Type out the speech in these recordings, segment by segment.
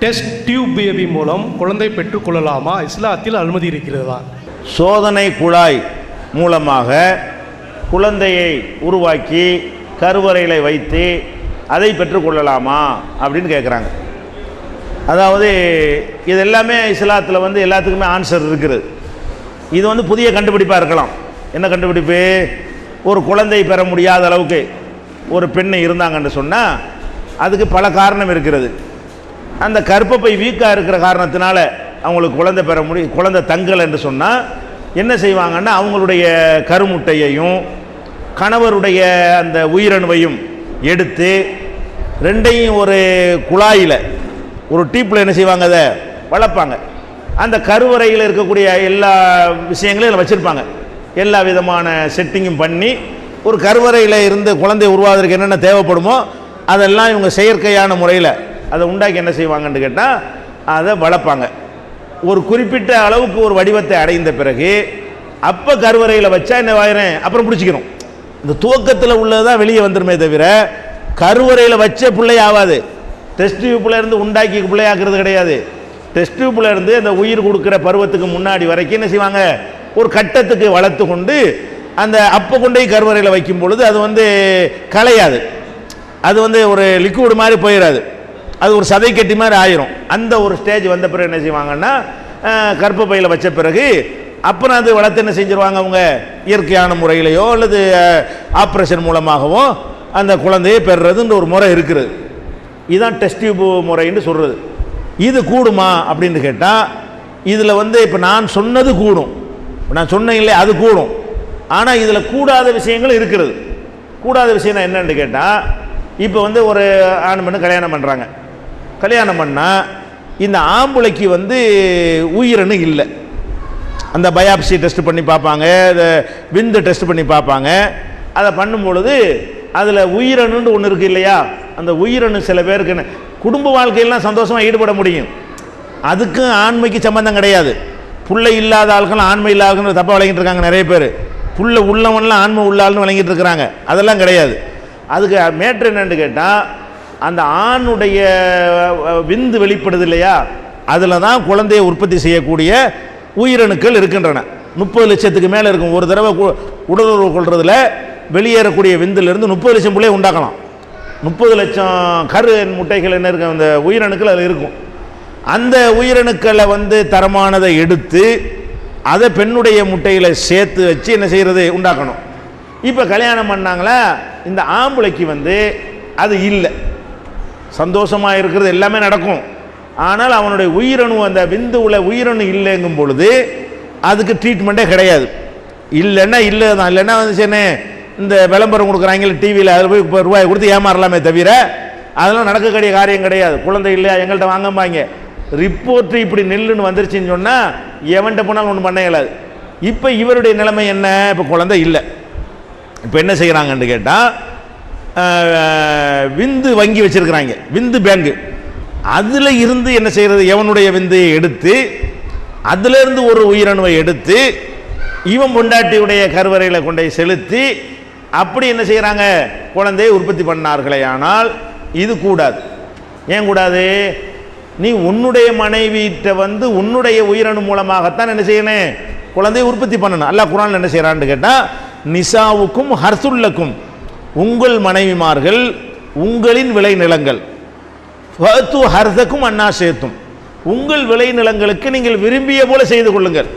Test tube baby மூலம் குழந்தை பெற்றுக்கொள்ளலாமா? இஸ்லாத்தில் அனுமதி இருக்கிறதா? சோதனை குழாய் மூலமாக குழந்தையை உருவாக்கி கருவறையில் வைத்து அதை பெற்றுக்கொள்ளலாமா அப்படின்னு கேட்குறாங்க. அதாவது இது எல்லாமே இஸ்லாத்தில் வந்து எல்லாத்துக்குமே ஆன்சர் இருக்குது. இது புதிய கண்டுபிடிப்பாக இருக்கலாம். என்ன கண்டுபிடிப்பு? ஒரு குழந்தை பெற முடியாத அளவுக்கு ஒரு பெண்ணை இருந்தாங்கன்னு சொன்னால் அதுக்கு பல காரணம் இருக்கிறது. அந்த கர்ப்பப்பை வீக்காக இருக்கிற காரணத்தினால அவங்களுக்கு குழந்தை பெற குழந்தை தங்கல் என்று சொன்னால் என்ன செய்வாங்கன்னா அவங்களுடைய கருமுட்டையையும் கணவருடைய அந்த உயிரணுவையும் எடுத்து ரெண்டையும் ஒரு குழாயில் ஒரு டீப்பில் என்ன செய்வாங்க, அதை வளர்ப்பாங்க. அந்த கருவறையில் இருக்கக்கூடிய எல்லா விஷயங்களையும் இதில் வச்சுருப்பாங்க. எல்லா விதமான செட்டிங்கும் பண்ணி ஒரு கருவறையில் இருந்து குழந்தை உருவாவதற்கு என்னென்ன தேவைப்படுமோ அதெல்லாம் இவங்க செயற்கையான முறையில் அதை உண்டாக்கி என்ன செய்வாங்கன்னு கேட்டால் அதை வளர்ப்பாங்க. ஒரு குறிப்பிட்ட அளவுக்கு ஒரு வடிவத்தை அடைந்த பிறகு அப்போ கருவறையில் வச்சா என்ன ஆயிரும், அப்புறம் பிடிச்சிக்கணும். இந்த துவக்கத்தில் உள்ளது தான் வெளியே வந்துருமே தவிர கருவறையில் வச்ச பிள்ளை ஆகாது. டெஸ்ட் டியூப்பில் இருந்து உண்டாக்கி பிள்ளையாக்குறது கிடையாது. டெஸ்ட் டியூப்பில் இருந்து அந்த உயிர் கொடுக்குற பருவத்துக்கு முன்னாடி வரைக்கும் என்ன செய்வாங்க, ஒரு கட்டத்துக்கு வளர்த்து கொண்டு அந்த அப்போ கொண்டே கருவறையில் வைக்கும் பொழுது அது கலையாது. அது ஒரு லிக்விட் மாதிரி போயிடாது. அது ஒரு சதை கட்டி மாதிரி ஆயிரும். அந்த ஒரு ஸ்டேஜ் வந்த பிறகு என்ன செய்வாங்கன்னா கர்ப்பப்பையில் வச்ச பிறகு அப்புறம் அது வளர்த்து என்ன செஞ்சிருவாங்க, அவங்க இயற்கையான முறையிலையோ அல்லது ஆப்ரேஷன் மூலமாகவோ அந்த குழந்தையை பெறுறதுன்ற ஒரு முறை இருக்குது. இதுதான் டெஸ்ட் டியூப் முறைன்னு சொல்கிறது. இது கூடுமா அப்படின்னு கேட்டால் இதில் இப்போ நான் சொன்னது கூடும், நான் சொன்னேன் இல்லை அது கூடும். ஆனால் இதில் கூடாத விஷயங்கள் இருக்கிறது. கூடாத விஷயம் என்னன்னு கேட்டால் இப்போ ஒரு ஆண் பெண்ணு கல்யாணம் பண்ணுறாங்க. கல்யாணம் பண்ணால் இந்த ஆம்பளைக்கு உயிரணு இல்லை. அந்த பயாப்சி டெஸ்ட் பண்ணி பார்ப்பாங்க, இந்த விந்து டெஸ்ட் பண்ணி பார்ப்பாங்க. அதை பண்ணும் பொழுது அதில் உயிரணுன்னு ஒன்று இருக்குது இல்லையா, அந்த உயிரணு சில பேருக்கு குடும்ப வாழ்க்கையெல்லாம் சந்தோஷமாக ஈடுபட முடியும். அதுக்கும் ஆண்மைக்கு சம்பந்தம் கிடையாது. புள்ளை இல்லாத ஆட்கள் ஆண்மை இல்லாத ஆட்கள் தப்பாக விளங்கிட்டு இருக்காங்க நிறைய பேர். புள்ள உள்ளவன்லாம் ஆண்மை உள்ளாள்னு விளங்கிட்டு இருக்கிறாங்க. அதெல்லாம் கிடையாது. அதுக்கு மேட்ரு என்னன்னு கேட்டால் அந்த ஆணுடைய விந்து வெளிப்படுது இல்லையா, அதில் தான் குழந்தையை உற்பத்தி செய்யக்கூடிய உயிரணுக்கள் இருக்கின்றன. 30 லட்சத்துக்கு மேலே இருக்கும். ஒரு தடவை உடலுறவு கொள்றதுல வெளியேறக்கூடிய விந்திலிருந்து 30 லட்சம் பிள்ளையை உண்டாக்கலாம். 30 லட்சம் கரு முட்டைகள் என்ன இருக்கும், அந்த உயிரணுக்கள் அதில் இருக்கும். அந்த உயிரணுக்களை தரமானதை எடுத்து அதை பெண்ணுடைய முட்டையில் சேர்த்து வச்சு என்ன செய்கிறது, உண்டாக்கணும். இப்போ கல்யாணம் பண்ணாங்களா, இந்த ஆம்பளைக்கு அது இல்லை. சந்தோஷமாக இருக்கிறது எல்லாமே நடக்கும். ஆனால் அவனுடைய உயிரணு அந்த விந்து உள்ள உயிரணு இல்லைங்கும் பொழுது அதுக்கு ட்ரீட்மெண்ட்டே கிடையாது. இல்லைன்னா இல்லை தான். இல்லைன்னா சரி இந்த விளம்பரம் கொடுக்குறாங்க டிவியில், அதில் போய் ரூபாய் கொடுத்து ஏமாறலாமே தவிர அதெல்லாம் நடக்கக்கூடிய காரியம் கிடையாது. குழந்தை இல்லையா எங்கள்கிட்ட வாங்கம்பாங்க. ரிப்போர்ட்டு இப்படி நெல்லுன்னு வந்துருச்சுன்னு சொன்னால் எவன்கிட்ட போனாலும் ஒன்றும் பண்ண இயலாது. இப்போ இவருடைய நிலைமை என்ன, இப்போ குழந்தை இல்லை. இப்போ என்ன செய்கிறாங்கன்னு கேட்டால் விந்து வங்கி வச்சுருக்கிறாங்க, விந்து பேங்கு. அதில் இருந்து என்ன செய்கிறது, எவனுடைய விந்தையை எடுத்து அதிலிருந்து ஒரு உயிரணுவை எடுத்து இவன் பொண்டாட்டியுடைய கருவறையில் கொண்டை செலுத்தி அப்படி என்ன செய்கிறாங்க, குழந்தையை உற்பத்தி பண்ணார்களே. ஆனால் இது கூடாது. ஏன் கூடாது? நீ உன்னுடைய மனைவிட்ட உன்னுடைய உயிரணு மூலமாகத்தான் என்ன செய்யணும், குழந்தையை உற்பத்தி பண்ணணும். அல்லாஹ் குர்ஆன்ல என்ன செய்கிறான்னு கேட்டால் நிசாவுக்கும் ஹர்சுல்லக்கும், உங்கள் மனைவிமார்கள் உங்களின் விளைநிலங்கள், ஃபத்து ஹர்சக்கும் அன்னா சேத்தும், உங்கள் விளைநிலங்களுக்கு நீங்கள் விரும்பிய போல செய்து கொள்ளுங்கள்.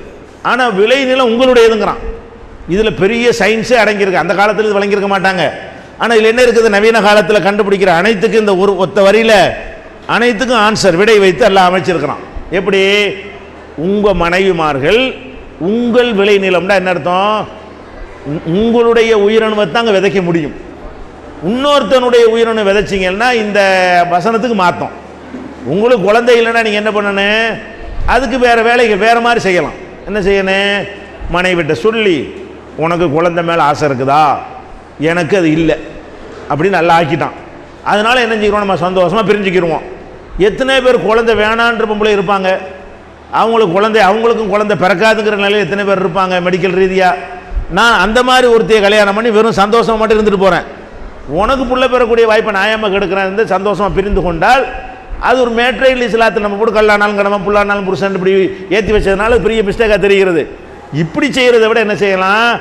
ஆனால் விளைநிலம் உங்களுடையதுங்கிறான். இதில் பெரிய சயின்ஸே அடங்கியிருக்கு. அந்த காலத்தில் இது வழங்கியிருக்க மாட்டாங்க. ஆனால் இதில் என்ன இருக்குது, நவீன காலத்தில் கண்டுபிடிக்கிற அனைத்துக்கும் இந்த ஒரு ஒத்த வரியில் அனைத்துக்கும் ஆன்சர் விடை வைத்து எல்லாம் அமைச்சிருக்கிறான். எப்படி, உங்கள் மனைவிமார்கள் உங்கள் விளைநிலம்னா என்ன அர்த்தம், உங்களுடைய உயிரணுவை தாங்க விதைக்க முடியும். இன்னொருத்தனுடைய உயிரணு விதைச்சிங்கன்னா இந்த வசனத்துக்கு மாற்றோம். உங்களுக்கு குழந்தை இல்லைன்னா நீங்கள் என்ன பண்ணணும், அதுக்கு வேறு வேலைக்கு வேறு மாதிரி செய்யலாம். என்ன செய்யணும், மனைவிட்ட சொல்லி உனக்கு குழந்தை மேலே ஆசை இருக்குதா, எனக்கு அது இல்லை அப்படின்னு நல்லா ஆக்கிட்டான். அதனால் என்ன செய்கிறோம், நம்ம சந்தோஷமாக பிரிஞ்சுக்கிடுவோம். எத்தனை பேர் குழந்தை வேணான்ற பொம்பளை இருப்பாங்க, அவங்களுக்கும் குழந்தை பிறக்காதுங்கிற நிலையில் எத்தனை பேர் இருப்பாங்க மெடிக்கல் ரீதியாக. நான் அந்த மாதிரி ஒருத்தையை கல்யாணம் பண்ணி வெறும் சந்தோஷமாக மட்டும் இருந்துட்டு போகிறேன். உனக்கு புள்ள பெறக்கூடிய வாய்ப்பை நியாயமாக கெடுக்கிறேன். சந்தோஷமாக பிரிந்து கொண்டால் அது ஒரு மேட்ரே இல்லை இஸ்லாத்தில். நம்ம போட்டு கல்லானாலும் கணவன் புல்லானாலும் புருஷன் இப்படி ஏற்றி வச்சதுனால பெரிய மிஸ்டேக்காக தெரிகிறது. இப்படி செய்கிறத விட என்ன செய்யலாம்,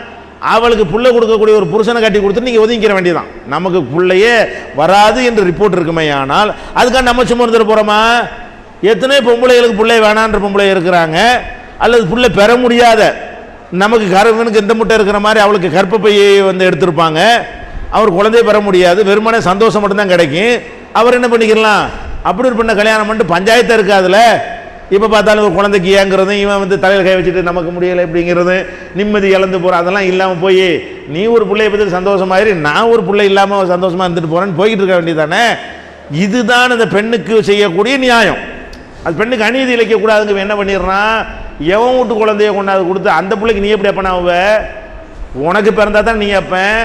அவளுக்கு புள்ள கொடுக்கக்கூடிய ஒரு புருஷனை கட்டி கொடுத்துட்டு நீங்கள் ஒதுங்கிற வேண்டியதான். நமக்கு பிள்ளையே வராது என்று ரிப்போர்ட் இருக்குமே, ஆனால் அதுக்காக நம்ம சும்மா இருந்துட்டு போகிறோமா? எத்தனை பொம்பளைகளுக்கு பிள்ளை வேணான்ற பொம்பளை இருக்கிறாங்க, அல்லது பிள்ளை பெற முடியாத, நமக்கு கருவனுக்கு எந்த முட்டை இருக்கிற மாதிரி அவளுக்கு கற்பப்பையை வந்து எடுத்திருப்பாங்க, அவர் குழந்தைய பெற முடியாது, வெறுமனே சந்தோஷம் மட்டும்தான் கிடைக்கும். அவர் என்ன பண்ணிக்கலாம், அப்படி ஒரு பெண்ணை கல்யாணம் பண்ணிட்டு பஞ்சாயத்தை இருக்காதுல. இப்போ பார்த்தாலும் ஒரு குழந்தைக்கு ஏங்கிறது, இவன் வந்து தலையில் கை வச்சுட்டு நமக்கு முடியலை இப்படிங்கிறது, நிம்மதி இழந்து போகிற அதெல்லாம் இல்லாமல் போய் நீ ஒரு பிள்ளையை பற்றி சந்தோஷமாயிரு, நான் ஒரு பிள்ளை இல்லாமல் சந்தோஷமாக இருந்துட்டு போகிறேன்னு போய்கிட்டு இருக்க வேண்டியதானே. இதுதான் இந்த பெண்ணுக்கு செய்யக்கூடிய நியாயம். அது பெண்ணுக்கு அநீதி இழைக்கக்கூடாதுங்க. என்ன பண்ணிடுறான், எவன் வீட்டு குழந்தைய கொண்டாந்து கொடுத்து அந்த பிள்ளைக்கு நீ எப்படி அப்பனாவ, உனக்கு பிறந்தா தான் நீ அப்பன்.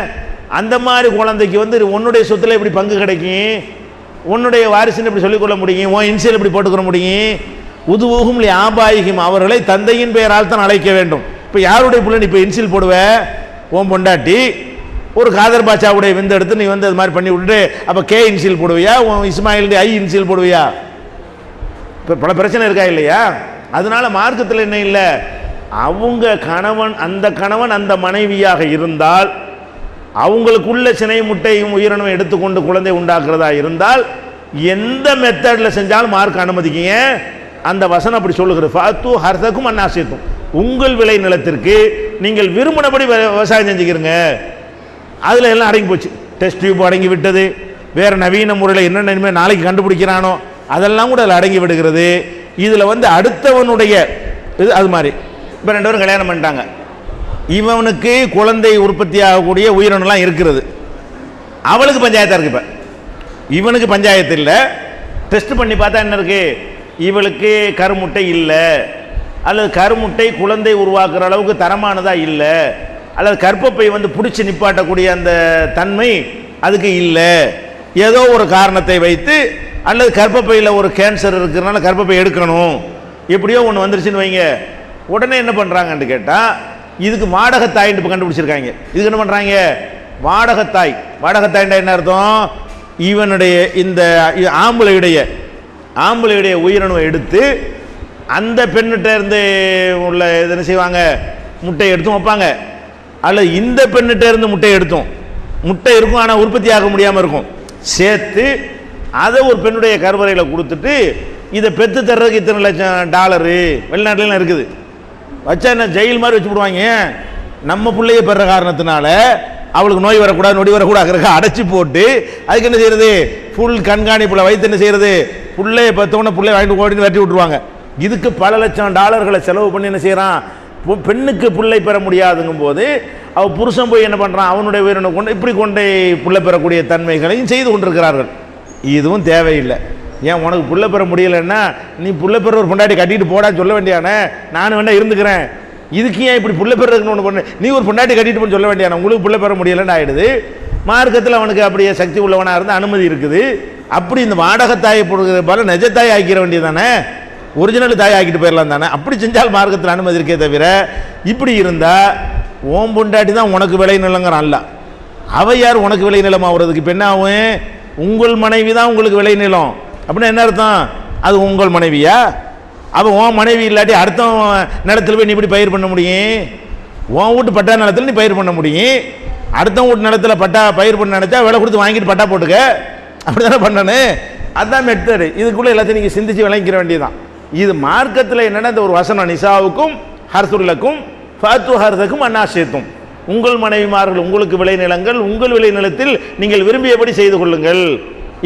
அந்த மாதிரி குழந்தைக்கு வந்து உன்னுடைய சொத்துல எப்படி பங்கு கிடைக்கும், உன்னுடைய வாரிசுன்னு எப்படி சொல்லிக்கொள்ள முடியும், உன் இன்சியல் எப்படி போட்டுக்கிற முடியும்? உதுவுகும் ஆபாயிகும், அவர்களை தந்தையின் பெயரால் தான் அழைக்க வேண்டும். இப்போ யாருடைய பிள்ளை நீ இப்போ இன்சியல் போடுவ, உன் பொண்டாட்டி ஒரு காதர் பாட்சாவுடைய விந்து எடுத்து நீ வந்து அது மாதிரி பண்ணி விட்டுட்டு அப்போ கே இன்சியல் போடுவியா, உன் இஸ்மாயிலுடைய ஐ இன்சியல் போடுவியா? இப்போ பல பிரச்சனை இருக்கா இல்லையா? அதனால மார்க்கத்தில் என்ன இல்லை, அவங்க கணவன் அந்த மனைவியாக இருந்தால், அவங்களுக்குள்ள சினை முட்டையும் உயிரினமும் எடுத்துக்கொண்டு குழந்தை உண்டாக்குறதா இருந்தால் எந்த மெத்தடில் செஞ்சாலும் மார்க் அனுமதிக்கிங்க. அந்த வசனம் அப்படி சொல்லுகிறது, ஃபாத்து ஹர்தக்கும் அன்னாசித்தும், உங்கள் விளை நிலத்திற்கு நீங்கள் விரும்பினபடி விவசாயம் செஞ்சுக்கிறங்க. அதில் எல்லாம் அடங்கி போச்சு. டெஸ்ட் டியூப் அடங்கி விட்டது, வேறு நவீன முறையில் என்னென்ன நாளைக்கு கண்டுபிடிக்கிறானோ அதெல்லாம் கூட அதில் அடங்கி விடுகிறது. இதில் வந்து அடுத்தவனுடைய இது அது மாதிரி. இப்போ 2 பேரும் கல்யாணம் பண்ணிட்டாங்க, இவனுக்கு குழந்தை உற்பத்தி ஆகக்கூடிய உயிரினம்லாம் இருக்கிறது, அவளுக்கு பஞ்சாயத்தாக இருக்குது. இப்போ இவனுக்கு பஞ்சாயத்து இல்லை, டெஸ்ட் பண்ணி பார்த்தா என்ன இருக்குது, இவளுக்கு கருமுட்டை இல்லை, அல்லது கருமுட்டை குழந்தை உருவாக்குற அளவுக்கு தரமானதாக இல்லை, அல்லது கற்பப்பை வந்து பிடிச்சி நிப்பாட்டக்கூடிய அந்த தன்மை அதுக்கு இல்லை, ஏதோ ஒரு காரணத்தை வைத்து, அல்லது கற்பப்பையில் ஒரு கேன்சர் இருக்கிறதுனால கற்பப்பை எடுக்கணும், எப்படியோ ஒன்று வந்துருச்சுன்னு வைங்க. உடனே என்ன பண்ணுறாங்கன்னு கேட்டால், இதுக்கு வாடகத்தாயின்னு இப்போ கண்டுபிடிச்சிருக்காங்க. இதுக்கு என்ன பண்ணுறாங்க, வாடகத்தாயின்டா என்ன அர்த்தம், இவனுடைய இந்த ஆம்பளையுடைய உயிரணுவை எடுத்து அந்த பெண்ணிட்ட இருந்து உள்ள என்ன செய்வாங்க, முட்டையை எடுத்தும் வைப்பாங்க, அல்லது இந்த பெண்ணிட்ட இருந்து முட்டையை எடுத்தும், முட்டை இருக்கும் ஆனால் உற்பத்தி ஆக முடியாமல் இருக்கும், சேர்த்து அதை ஒரு பெண்ணுடைய கருவறையில் கொடுத்துட்டு இதை பெற்று தர்றதுக்கு இத்தனை லட்சம் டாலரு வெளிநாட்டிலாம் இருக்குது, வச்சா என்ன ஜெயில் மாதிரி வச்சு விடுவாங்க. நம்ம பிள்ளைய பெற காரணத்தினால அவளுக்கு நோய் வரக்கூடாது, நொடி வரக்கூடாது, அடைச்சி போட்டு அதுக்கு என்ன செய்யறது, ஃபுல் கண்காணிப்பில் வைத்து என்ன செய்யறது, பிள்ளைய பத்தவொன்னே பிள்ளைய வாங்கிட்டு ஓடின்னு வெட்டி விட்டுருவாங்க. இதுக்கு பல லட்சம் டாலர்களை செலவு பண்ணி என்ன செய்யறான், பெண்ணுக்கு பிள்ளை பெற முடியாதுங்கும் போது அவள் புருஷன் போய் என்ன பண்ணுறான், அவனுடைய உயிரினை கொண்டு இப்படி கொண்டே பிள்ளை பெறக்கூடிய தன்மைகளையும் செய்து கொண்டிருக்கிறார்கள். இதுவும் தேவையில்லை. ஏன் உனக்கு புள்ள பெற முடியலைன்னா நீ புள்ள பெற ஒரு பொண்டாட்டி கட்டிட்டு போடா சொல்ல வேண்டியானே, நான் வேணா இருந்துக்கிறேன், இதுக்கு ஏன் இப்படி புள்ள பெறதுன்னு ஒன்று பண்ணு, நீ ஒரு பொண்டாட்டி கட்டிட்டு போன்னு சொல்ல வேண்டியான, உங்களுக்கு புள்ள பெற முடியலைன்னு ஆகிடுது. மார்க்கத்தில் அவனுக்கு அப்படியே சக்தி உள்ளவனாக இருந்து அனுமதி இருக்குது. அப்படி இந்த வாடகத்தாயை போடுகிற போல நிஜத்தாய் ஆக்கிற வேண்டியதானே, ஒரிஜினல் தாய் ஆக்கிட்டு போயிடலாம் தானே. அப்படி செஞ்சால் மார்க்கத்தில் அனுமதி இருக்கே தவிர, இப்படி இருந்தால் ஓம் பொண்டாட்டி தான் உனக்கு விளை நிலங்கிறான் அல்ல, அவ யார் உனக்கு விளை நிலம் ஆகுறதுக்கு? இப்போ என்ன ஆகும், உங்கள் மனைவி தான் உங்களுக்கு விளை நிலம் அப்படின்னா என்ன அர்த்தம், அது உங்கள் மனைவியா? அப்போ உன் மனைவி இல்லாட்டி அடுத்த நிலத்தில் போய் நீ இப்படி பயிர் பண்ண முடியும்? உன் வீட்டு பட்டா நிலத்தில் நீ பயிர் பண்ண முடியும், அடுத்த வீட்டு நிலத்தில் பட்டா பயிர் பண்ண நினைச்சா விலை கொடுத்து வாங்கிட்டு பட்டா போட்டுக்க, அப்படி தானே பண்ணணும். அதுதான் மெத்தடு. இதுக்குள்ளே எல்லாத்தையும் நீங்கள் சிந்திச்சு விளங்கிக்கிற வேண்டியதுதான். இது மார்க்கத்தில் என்னென்னா, இந்த ஒரு வசனம், நிசாவுக்கும் ஹர்சுல்லக்கும் ஃபாத்து ஹர்தக்கும் அன்னாசியத்தும், உங்கள் மனைவிமார்கள் உங்களுக்கு விளைநிலங்கள், உங்கள் விளைநிலத்தில் நீங்கள் விரும்பியபடி செய்து கொள்ளுங்கள்.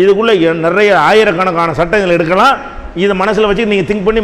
இதுக்குள்ளே நிறைய ஆயிரக்கணக்கான சட்டங்கள் எடுக்கலாம். இதை மனசில் வச்சு நீங்கள் திங்க் பண்ணி